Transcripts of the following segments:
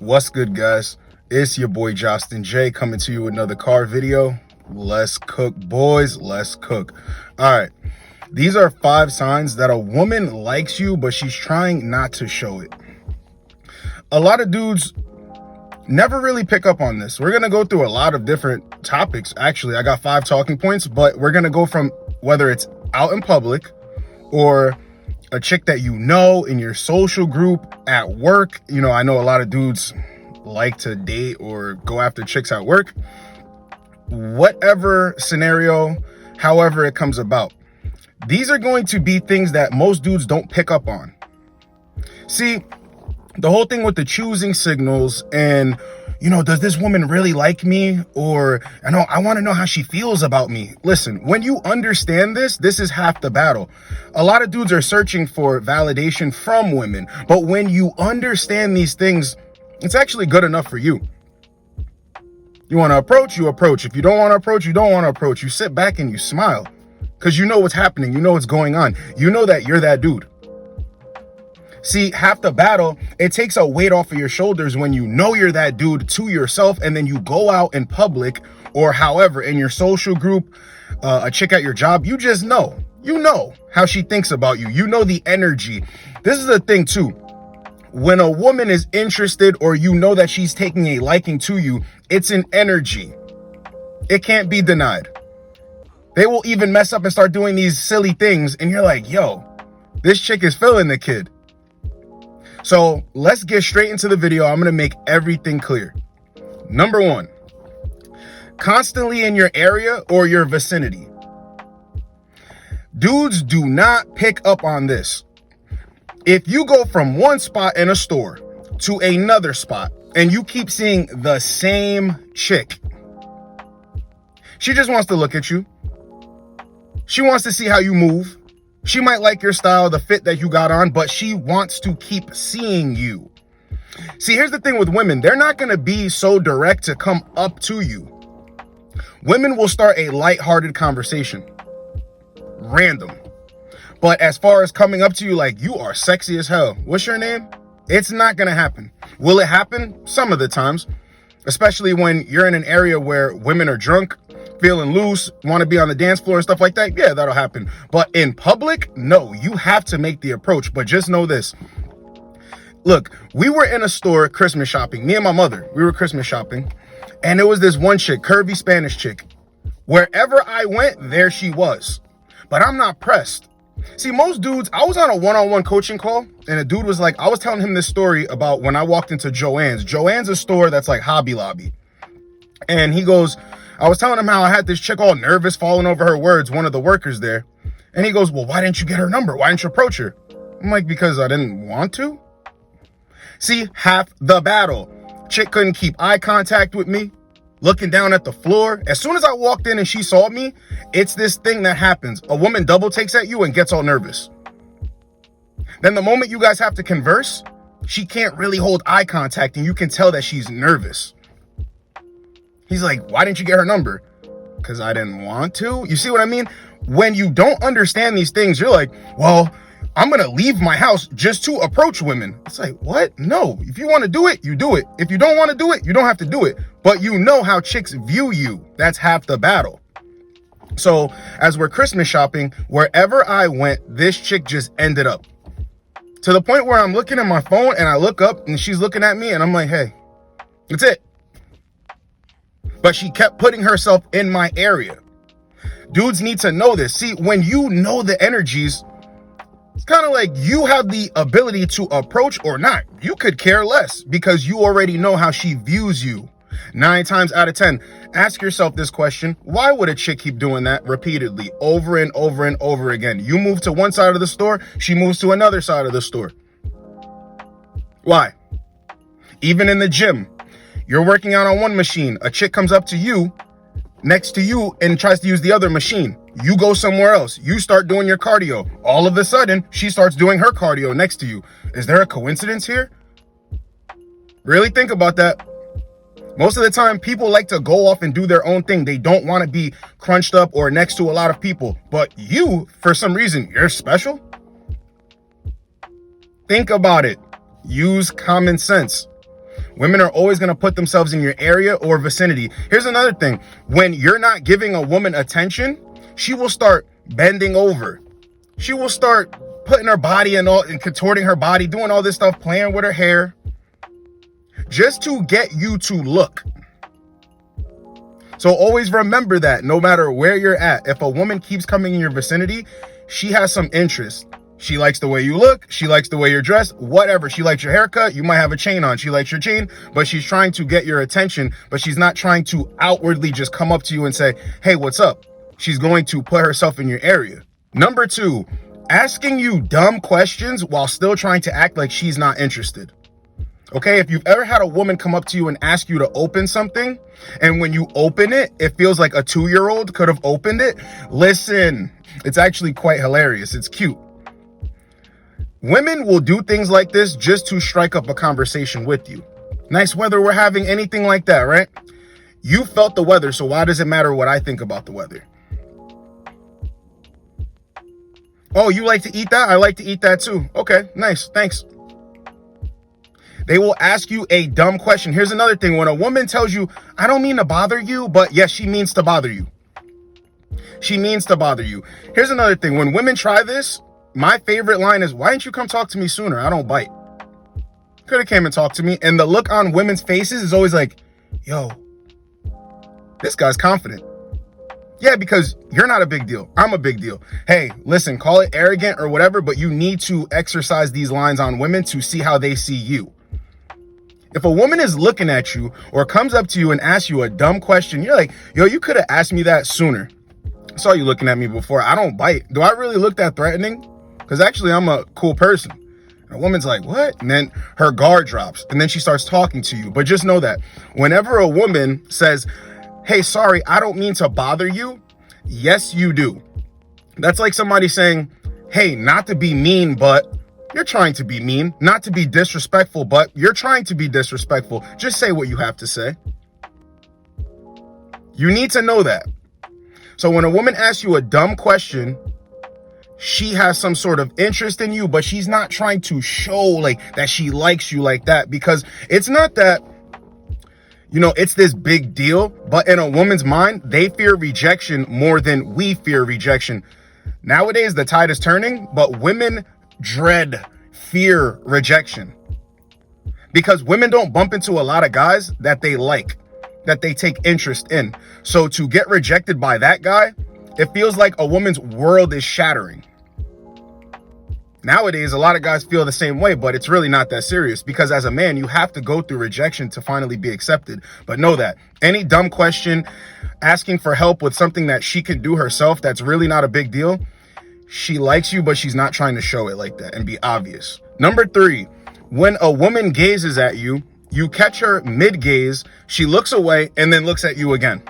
What's good, guys? It's your boy Justin J coming to you with another car video. Let's cook, boys. Let's cook. All right. These are 5 signs that a woman likes you, but she's trying not to show it. A lot of dudes never really pick up on this. We're going to go through a lot of different topics. Actually, I got 5 talking points, but we're going to go from whether it's out in public or a chick that you know in your social group, at work. You know, I know a lot of dudes like to date or go after chicks at work. Whatever scenario, however it comes about, these are going to be things that most dudes don't pick up on. See, the whole thing with the choosing signals and, you know, does this woman really like me? Or I want to know how she feels about me. Listen, when you understand this is half the battle. A lot of dudes are searching for validation from women, but when you understand these things, it's actually good enough for you. You want to approach, you approach. If you don't want to approach, you don't want to approach. You sit back and you smile because you know what's happening. You know what's going on. You know that you're that dude. See, half the battle, it takes a weight off of your shoulders when you know you're that dude to yourself, and then you go out in public or however in your social group, a chick at your job, you just know. You know how she thinks about you. You know the energy. This is the thing too. When a woman is interested or you know that she's taking a liking to you, it's an energy. It can't be denied. They will even mess up and start doing these silly things, and you're like, yo, this chick is feeling the kid. So let's get straight into the video. I'm going to make everything clear. Number 1, constantly in your area or your vicinity. Dudes do not pick up on this. If you go from one spot in a store to another spot and you keep seeing the same chick, she just wants to look at you. She wants to see how you move. She might like your style, the fit that you got on, but she wants to keep seeing you. See, here's the thing with women. They're not going to be so direct to come up to you. Women will start a lighthearted conversation. Random. But as far as coming up to you like, you are sexy as hell, what's your name? It's not going to happen. Will it happen? Some of the times. Especially when you're in an area where women are drunk, feeling loose, want to be on the dance floor and stuff like that. Yeah, that'll happen. But in public, no, you have to make the approach. But just know this. Look, we were in a store Christmas shopping. Me and my mother, we were Christmas shopping. And there was this one chick, curvy Spanish chick. Wherever I went, there she was. But I'm not pressed. See, most dudes, I was on a one-on-one coaching call, and a dude was like, I was telling him this story about when I walked into Joann's. Joann's a store that's like Hobby Lobby. And he goes, I was telling him how I had this chick all nervous, falling over her words, one of the workers there. And he goes, well, why didn't you get her number? Why didn't you approach her? I'm like, because I didn't want to. See, half the battle. Chick couldn't keep eye contact with me, looking down at the floor. As soon as I walked in and she saw me, it's this thing that happens. A woman double takes at you and gets all nervous. Then the moment you guys have to converse, she can't really hold eye contact, and you can tell that she's nervous. He's like, why didn't you get her number? Because I didn't want to. You see what I mean? When you don't understand these things, you're like, well, I'm going to leave my house just to approach women. It's like, what? No. If you want to do it, you do it. If you don't want to do it, you don't have to do it. But you know how chicks view you. That's half the battle. So as we're Christmas shopping, wherever I went, this chick just ended up. To the point where I'm looking at my phone and I look up and she's looking at me and I'm like, hey, that's it. But she kept putting herself in my area. Dudes need to know this. See, when you know the energies, it's kind of like you have the ability to approach or not. You could care less because you already know how she views you. 9 times out of 10, ask yourself this question. Why would a chick keep doing that repeatedly over and over and over again? You move to one side of the store, she moves to another side of the store. Why? Even in the gym, you're working out on one machine. A chick comes up to you, next to you, and tries to use the other machine. You go somewhere else. You start doing your cardio. All of a sudden, she starts doing her cardio next to you. Is there a coincidence here? Really think about that. Most of the time, people like to go off and do their own thing. They don't want to be crunched up or next to a lot of people. But you, for some reason, you're special. Think about it. Use common sense. Women are always going to put themselves in your area or vicinity. Here's another thing. When you're not giving a woman attention, she will start bending over. She will start putting her body and contorting her body, doing all this stuff, playing with her hair, just to get you to look. So always remember that no matter where you're at, if a woman keeps coming in your vicinity, she has some interest. She likes the way you look. She likes the way you're dressed, whatever. She likes your haircut. You might have a chain on. She likes your chain, but she's trying to get your attention, but she's not trying to outwardly just come up to you and say, hey, what's up? She's going to put herself in your area. Number 2, asking you dumb questions while still trying to act like she's not interested. Okay, if you've ever had a woman come up to you and ask you to open something, and when you open it, it feels like a 2-year-old could have opened it, listen, it's actually quite hilarious. It's cute. Women will do things like this just to strike up a conversation with you. Nice weather we're having, anything like that, right? You felt the weather, so why does it matter what I think about the weather? Oh, you like to eat that? I like to eat that too. Okay, nice, thanks. They will ask you a dumb question. Here's another thing. When a woman tells you, I don't mean to bother you, but yes, she means to bother you. She means to bother you. Here's another thing. When women try this, my favorite line is, why didn't you come talk to me sooner? I don't bite. Could have came and talked to me. And the look on women's faces is always like, yo, this guy's confident. Yeah, because you're not a big deal. I'm a big deal. Hey, listen, call it arrogant or whatever, but you need to exercise these lines on women to see how they see you. If a woman is looking at you or comes up to you and asks you a dumb question, you're like, yo, you could have asked me that sooner. I saw you looking at me before. I don't bite. Do I really look that threatening? Because actually, I'm a cool person. And a woman's like, what? And then her guard drops. And then she starts talking to you. But just know that whenever a woman says, hey, sorry, I don't mean to bother you. Yes, you do. That's like somebody saying, hey, not to be mean, but you're trying to be mean. Not to be disrespectful, but you're trying to be disrespectful. Just say what you have to say. You need to know that. So when a woman asks you a dumb question, she has some sort of interest in you, but she's not trying to show like that she likes you like that, because it's not that, you know, it's this big deal, but in a woman's mind, they fear rejection more than we fear rejection. Nowadays, the tide is turning, but women fear rejection, because women don't bump into a lot of guys that they like, that they take interest in. So to get rejected by that guy, it feels like a woman's world is shattering. Nowadays, a lot of guys feel the same way, but it's really not that serious, because as a man, you have to go through rejection to finally be accepted. But know that any dumb question, asking for help with something that she can do herself, that's really not a big deal. She likes you, but she's not trying to show it like that and be obvious. Number 3, when a woman gazes at you, you catch her mid-gaze, she looks away and then looks at you again.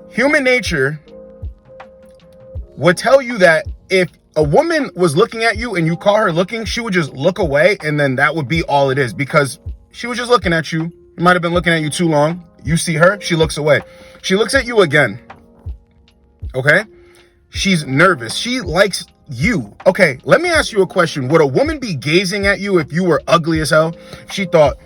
Human nature would tell you that if a woman was looking at you and you caught her looking, she would just look away, and then that would be all it is, because she was just looking at you. You might have been looking at you too long. You see her, she looks away. She looks at you again. Okay? She's nervous. She likes you. Okay, let me ask you a question. Would a woman be gazing at you if you were ugly as hell? She thought,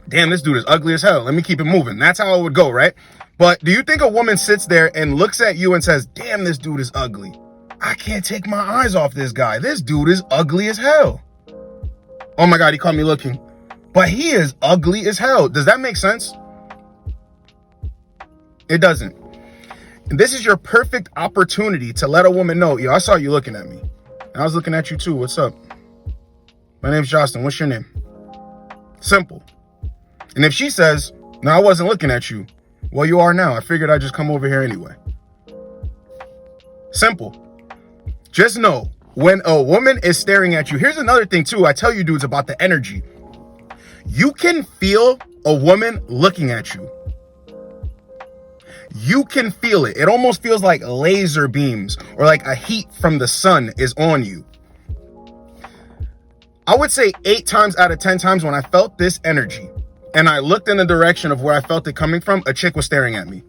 damn, this dude is ugly as hell. Let me keep it moving. That's how it would go, right? But do you think a woman sits there and looks at you and says, damn, this dude is ugly. I can't take my eyes off this guy. This dude is ugly as hell. Oh my God, he caught me looking. But he is ugly as hell. Does that make sense? It doesn't. And this is your perfect opportunity to let a woman know, yo, I saw you looking at me. And I was looking at you too. What's up? My name's Justin. What's your name? Simple. And if she says, no, I wasn't looking at you. Well, you are now. I figured I'd just come over here anyway. Simple. Just know, when a woman is staring at you, here's another thing too. I tell you dudes about the energy. You can feel a woman looking at you. You can feel it. It almost feels like laser beams or like a heat from the sun is on you. I would say 8 times out of 10 times when I felt this energy and I looked in the direction of where I felt it coming from, a chick was staring at me.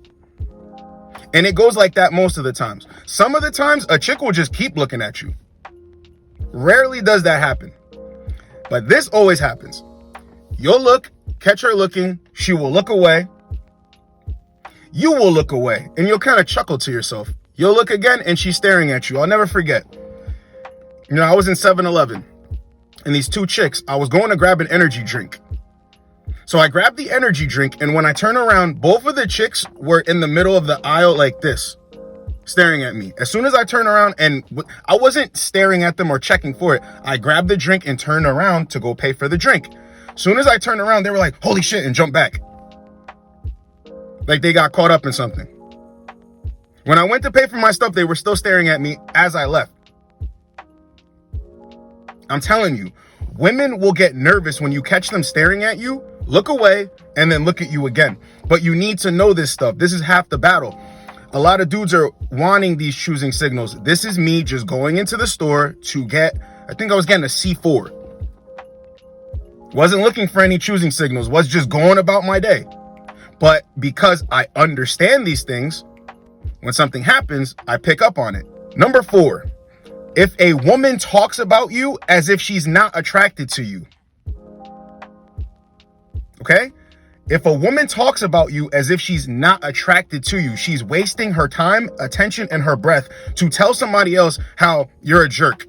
And it goes like that most of the times. Some of the times, a chick will just keep looking at you. Rarely does that happen. But this always happens. You'll look, catch her looking, she will look away. You will look away, and you'll kind of chuckle to yourself. You'll look again, and she's staring at you. I'll never forget. You know, I was in 7-Eleven, and these two chicks, I was going to grab an energy drink. So I grabbed the energy drink, and when I turn around, both of the chicks were in the middle of the aisle like this, staring at me. As soon as I turn around, and I wasn't staring at them or checking for it, I grabbed the drink and turned around to go pay for the drink. As soon as I turned around, they were like, holy shit, and jumped back. Like they got caught up in something. When I went to pay for my stuff, they were still staring at me as I left. I'm telling you, women will get nervous when you catch them staring at you, look away, and then look at you again. But you need to know this stuff. This is half the battle. A lot of dudes are wanting these choosing signals. This is me just going into the store to get, I think I was getting a C4. Wasn't looking for any choosing signals, was just going about my day. But because I understand these things, when something happens, I pick up on it. Number 4, if a woman talks about you as if she's not attracted to you. Okay? If a woman talks about you as if she's not attracted to you, she's wasting her time, attention, and her breath to tell somebody else how you're a jerk.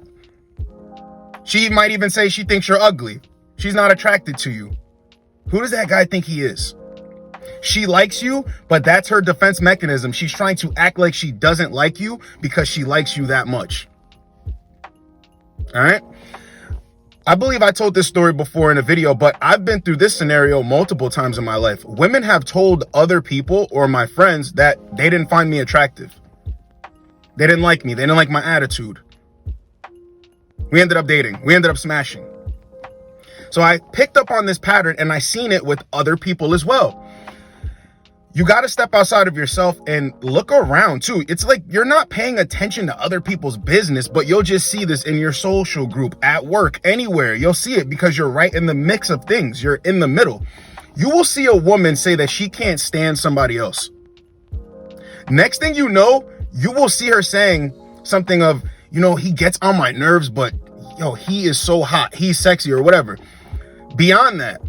She might even say she thinks you're ugly. She's not attracted to you. Who does that guy think he is? She likes you, but that's her defense mechanism. She's trying to act like she doesn't like you because she likes you that much. All right? I believe I told this story before in a video, but I've been through this scenario multiple times in my life. Women have told other people or my friends that they didn't find me attractive. They didn't like me. They didn't like my attitude. We ended up dating. We ended up smashing. So I picked up on this pattern and I seen it with other people as well. You got to step outside of yourself and look around too. It's like you're not paying attention to other people's business, but you'll just see this in your social group, at work, anywhere. You'll see it because you're right in the mix of things. You're in the middle. You will see a woman say that she can't stand somebody else. Next thing you know, you will see her saying something of, you know, he gets on my nerves, but yo, he is so hot. He's sexy or whatever. Beyond that,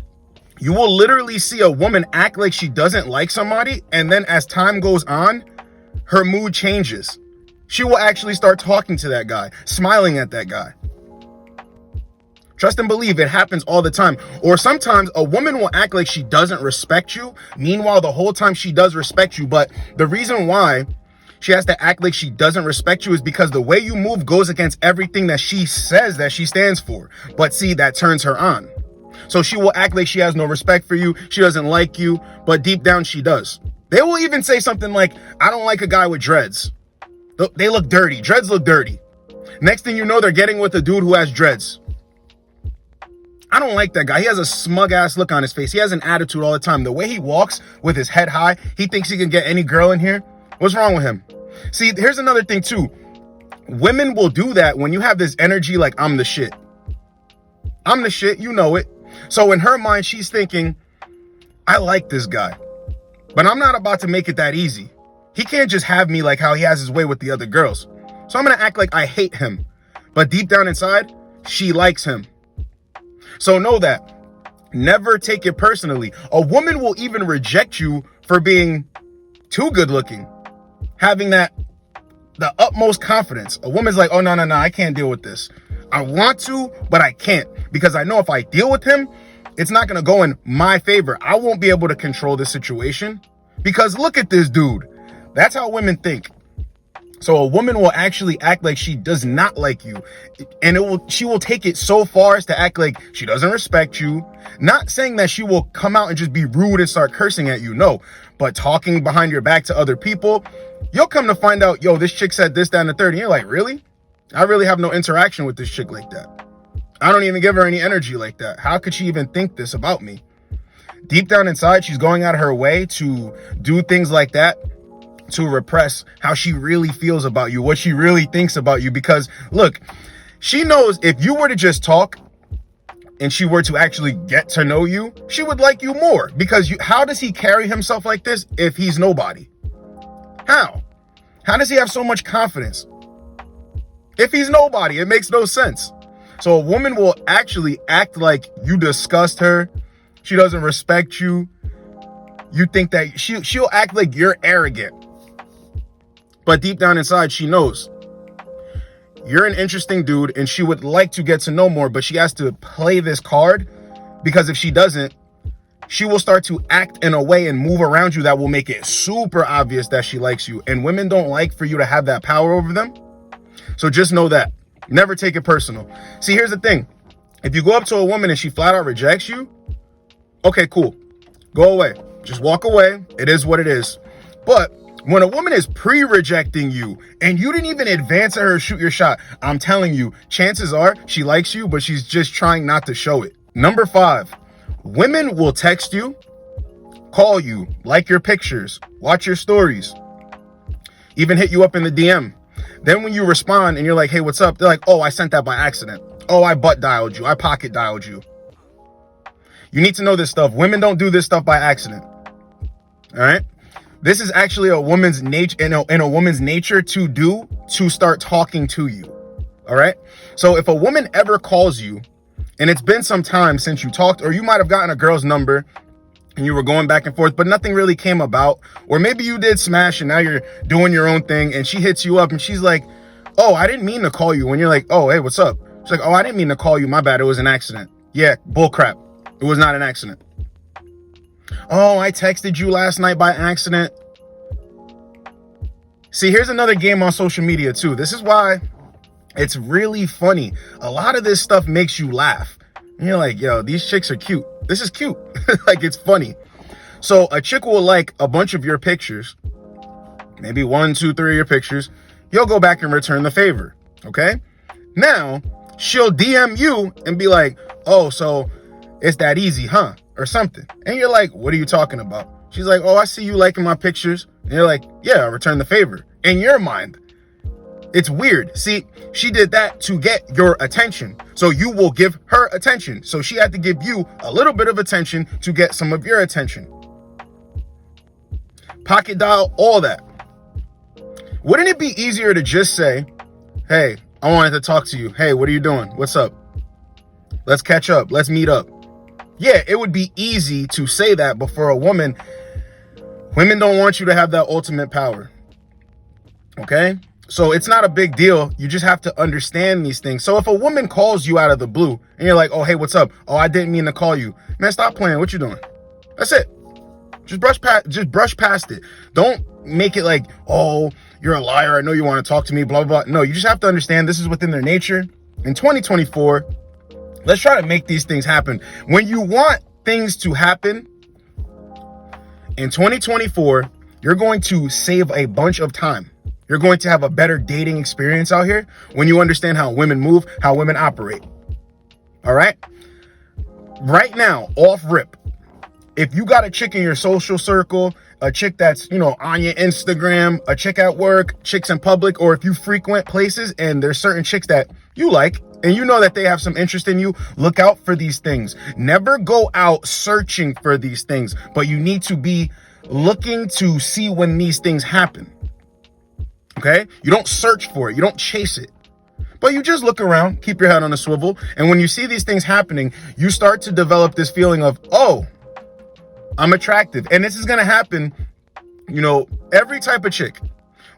you will literally see a woman act like she doesn't like somebody, and then as time goes on, her mood changes. She will actually start talking to that guy, smiling at that guy. Trust and believe, it happens all the time. Or sometimes a woman will act like she doesn't respect you. Meanwhile, the whole time she does respect you. But the reason why she has to act like she doesn't respect you is because the way you move goes against everything that she says that she stands for. But see, that turns her on. So she will act like she has no respect for you. She doesn't like you, but deep down she does. They will even say something like, I don't like a guy with dreads. They look dirty. Dreads look dirty. Next thing you know, they're getting with a dude who has dreads. I don't like that guy. He has a smug ass look on his face. He has an attitude all the time. The way he walks with his head high, he thinks he can get any girl in here. What's wrong with him? See, here's another thing too. Women will do that when you have this energy like, I'm the shit. I'm the shit, you know it. So in her mind, she's thinking, I like this guy, but I'm not about to make it that easy. He can't just have me like how he has his way with the other girls. So I'm going to act like I hate him. But deep down inside, she likes him. So know that. Never take it personally. A woman will even reject you for being too good looking. Having the utmost confidence. A woman's like, oh, no, I can't deal with this. I want to, but I can't, because I know if I deal with him, it's not going to go in my favor. I won't be able to control the situation because look at this dude. That's how women think. So a woman will actually act like she does not like you, and she will take it so far as to act like she doesn't respect you. Not saying that she will come out and just be rude and start cursing at you. No, but talking behind your back to other people, you'll come to find out, yo, this chick said this, that, and the third. And you're like, really? I really have no interaction with this chick like that. I don't even give her any energy like that. How could she even think this about me? Deep down inside, she's going out of her way to do things like that to repress how she really feels about you, what she really thinks about you. Because look, she knows if you were to just talk and she were to actually get to know you, she would like you more. Because how does he carry himself like this if he's nobody? How does he have so much confidence? If he's nobody, it makes no sense. So a woman will actually act like you disgust her, She doesn't respect you. You think that she'll act like you're arrogant. But deep down inside, she knows you're an interesting dude and she would like to get to know more, but she has to play this card, because if she doesn't, she will start to act in a way and move around you that will make it super obvious that she likes you. And women don't like for you to have that power over them. So just know that. Never take it personal. See, here's the thing. If you go up to a woman and she flat out rejects you, okay, cool. Go away. Just walk away. It is what it is. But when a woman is pre-rejecting you and you didn't even advance at her, shoot your shot, I'm telling you, chances are she likes you, but she's just trying not to show it. Number 5, women will text you, call you, like your pictures, watch your stories, even hit you up in the DM. Then when you respond and you're like, hey, what's up? They're like, oh, I sent that by accident. Oh, I butt dialed you. I pocket dialed you. You need to know this stuff. Women don't do this stuff by accident. All right. This is actually a woman's nature, in a woman's nature to start talking to you. All right. So if a woman ever calls you and it's been some time since you talked, or you might have gotten a girl's number and you were going back and forth, but nothing really came about, or maybe you did smash and now you're doing your own thing and she hits you up and she's like, oh, I didn't mean to call you. When you're like, oh, hey, what's up? She's like, oh, I didn't mean to call you. My bad. It was an accident. Yeah, bull crap. It was not an accident. Oh, I texted you last night by accident. See, here's another game on social media too. This is why it's really funny. A lot of this stuff makes you laugh. And you're like, yo, these chicks are cute. This is cute. Like, it's funny. So a chick will like a bunch of your pictures, maybe 1, 2, 3 of your pictures. You'll go back and return the favor. Okay. Now she'll DM you and be like, oh, so it's that easy, huh? Or something. And you're like, what are you talking about? She's like, oh, I see you liking my pictures. And you're like, yeah, return the favor. In your mind, it's weird. See, she did that to get your attention. So you will give her attention. So she had to give you a little bit of attention to get some of your attention. Pocket dial, all that. Wouldn't it be easier to just say, hey, I wanted to talk to you. Hey, what are you doing? What's up? Let's catch up. Let's meet up. Yeah, it would be easy to say that, but for a woman, women don't want you to have that ultimate power. Okay? So it's not a big deal. You just have to understand these things. So if a woman calls you out of the blue and you're like, oh, hey, what's up? Oh, I didn't mean to call you. Man, stop playing. What you doing? That's it. Just brush past it. Don't make it like, oh, you're a liar. I know you want to talk to me, blah, blah, blah. No, you just have to understand this is within their nature. In 2024, let's try to make these things happen. When you want things to happen in 2024, you're going to save a bunch of time. You're going to have a better dating experience out here when you understand how women move, how women operate. All right? Right now, off rip, if you got a chick in your social circle, a chick that's, on your Instagram, a chick at work, chicks in public, or if you frequent places and there's certain chicks that you like and you know that they have some interest in you, look out for these things. Never go out searching for these things, but you need to be looking to see when these things happen. Okay? You don't search for it. You don't chase it. But you just look around, keep your head on a swivel. And when you see these things happening, you start to develop this feeling of, oh, I'm attractive. And this is going to happen, every type of chick,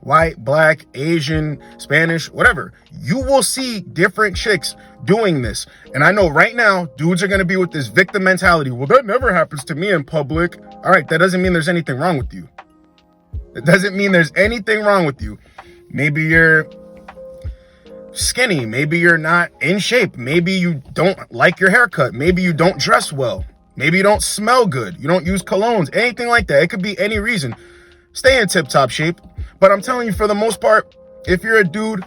white, black, Asian, Spanish, whatever. You will see different chicks doing this. And I know right now, dudes are going to be with this victim mentality. Well, that never happens to me in public. All right. That doesn't mean there's anything wrong with you. It doesn't mean there's anything wrong with you. Maybe you're skinny. Maybe you're not in shape. Maybe you don't like your haircut. Maybe you don't dress well. Maybe you don't smell good. You don't use colognes, anything like that. It could be any reason. Stay in tip-top shape. But I'm telling you, for the most part, if you're a dude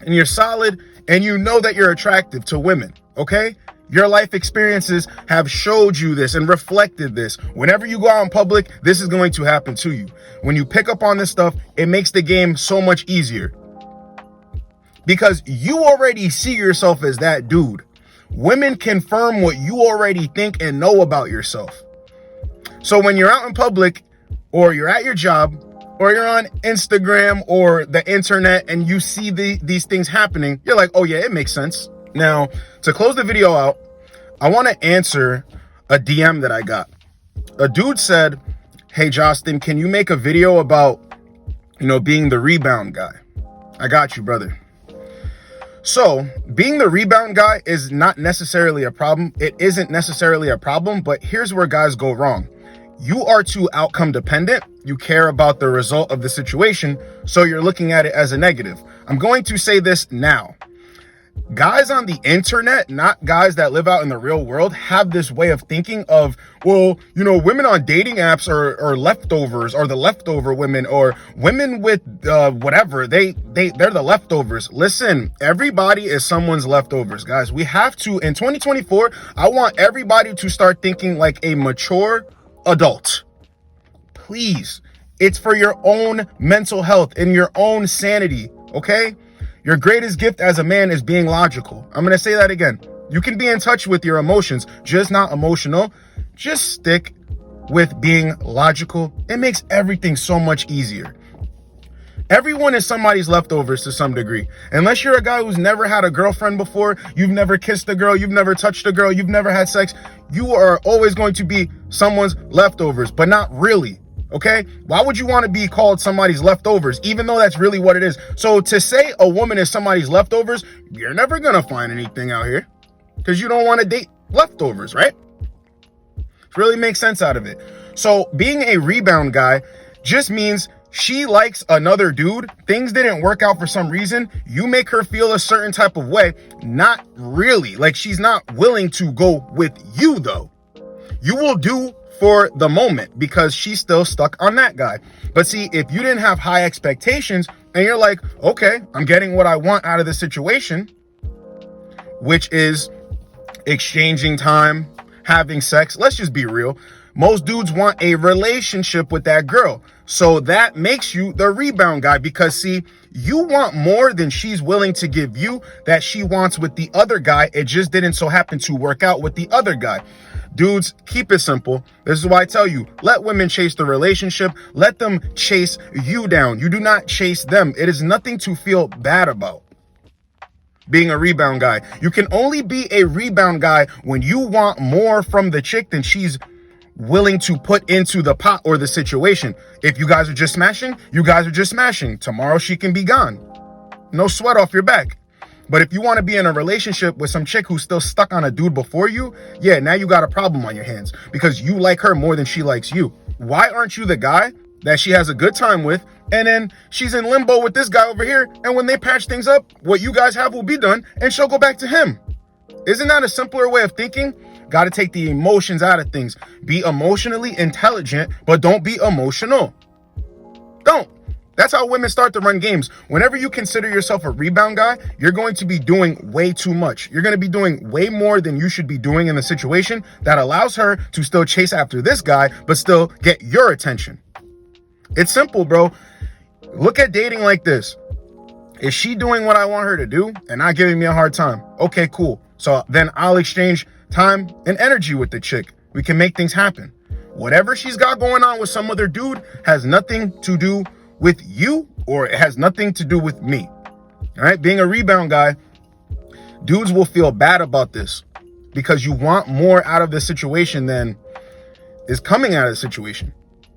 and you're solid and you know that you're attractive to women, okay? Your life experiences have showed you this and reflected this. Whenever you go out in public, this is going to happen to you. When you pick up on this stuff, it makes the game so much easier. Because you already see yourself as that dude. Women confirm what you already think and know about yourself. So when you're out in public, or you're at your job, or you're on Instagram or the internet and you see these things happening, you're like, oh yeah, it makes sense. Now, to close the video out, I want to answer a DM that I got. A dude said, hey, Justin, can you make a video about, being the rebound guy? I got you, brother. So being the rebound guy is not necessarily a problem. It isn't necessarily a problem, but here's where guys go wrong. You are too outcome dependent. You care about the result of the situation, so you're looking at it as a negative. I'm going to say this now. Guys on the internet, not guys that live out in the real world, have this way of thinking of, well, women on dating apps are leftovers, or the leftover women, or women with whatever. They're the leftovers. Listen, everybody is someone's leftovers, guys. We have to, in 2024, I want everybody to start thinking like a mature adult. Please. It's for your own mental health and your own sanity, okay? Your greatest gift as a man is being logical. I'm going to say that again. You can be in touch with your emotions, just not emotional. Just stick with being logical. It makes everything so much easier. Everyone is somebody's leftovers to some degree. Unless you're a guy who's never had a girlfriend before, you've never kissed a girl, you've never touched a girl, you've never had sex, you are always going to be someone's leftovers, but not really. Okay? Why would you want to be called somebody's leftovers, even though that's really what it is? So to say a woman is somebody's leftovers, you're never going to find anything out here because you don't want to date leftovers, right? It really makes sense out of it. So being a rebound guy just means she likes another dude. Things didn't work out for some reason. You make her feel a certain type of way. Not really. Like, she's not willing to go with you, though. You will do for the moment because she's still stuck on that guy. But see, if you didn't have high expectations and you're like, okay, I'm getting what I want out of the situation, which is exchanging time, having sex. Let's just be real. Most dudes want a relationship with that girl. So that makes you the rebound guy because, see, you want more than she's willing to give you that she wants with the other guy. It just didn't so happen to work out with the other guy. Dudes, keep it simple. This is why I tell you, let women chase the relationship. Let them chase you down. You do not chase them. It is nothing to feel bad about. Being a rebound guy. You can only be a rebound guy when you want more from the chick than she's willing to put into the pot or the situation. If you guys are just smashing, you guys are just smashing. Tomorrow she can be gone. No sweat off your back. But if you want to be in a relationship with some chick who's still stuck on a dude before you, yeah, now you got a problem on your hands because you like her more than she likes you. Why aren't you the guy that she has a good time with, and then she's in limbo with this guy over here, and when they patch things up, what you guys have will be done, and she'll go back to him? Isn't that a simpler way of thinking? Got to take the emotions out of things. Be emotionally intelligent, but don't be emotional. Don't. That's how women start to run games. Whenever you consider yourself a rebound guy, you're going to be doing way too much. You're going to be doing way more than you should be doing in the situation that allows her to still chase after this guy, but still get your attention. It's simple, bro. Look at dating like this. Is she doing what I want her to do and not giving me a hard time? Okay, cool. So then I'll exchange time and energy with the chick. We can make things happen. Whatever she's got going on with some other dude has nothing to do with you, or it has nothing to do with me. All right. Being a rebound guy, dudes will feel bad about this because you want more out of the situation than is coming out of the situation.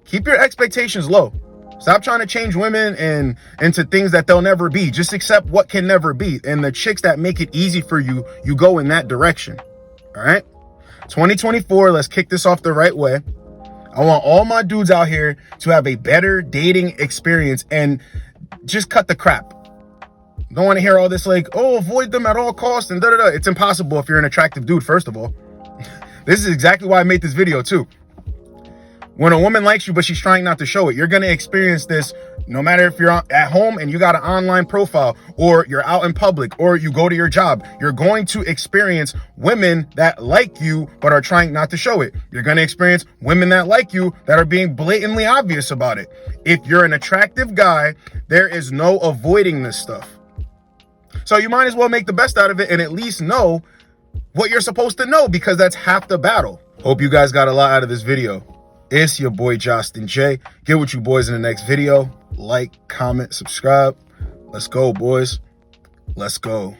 Keep your expectations low. Stop trying to change women and into things that they'll never be. Just accept what can never be. And the chicks that make it easy for you, you go in that direction. All right. 2024. Let's kick this off the right way. I want all my dudes out here to have a better dating experience and just cut the crap. Don't want to hear all this like, oh, avoid them at all costs and da-da-da. It's impossible if you're an attractive dude, first of all. This is exactly why I made this video too. When a woman likes you, but she's trying not to show it, you're going to experience this no matter if you're at home and you got an online profile, or you're out in public, or you go to your job. You're going to experience women that like you, but are trying not to show it. You're going to experience women that like you that are being blatantly obvious about it. If you're an attractive guy, there is no avoiding this stuff. So you might as well make the best out of it and at least know what you're supposed to know, because that's half the battle. Hope you guys got a lot out of this video. It's your boy Justin J. Get with you boys in the next video. Like, comment, subscribe. Let's go, boys. Let's go.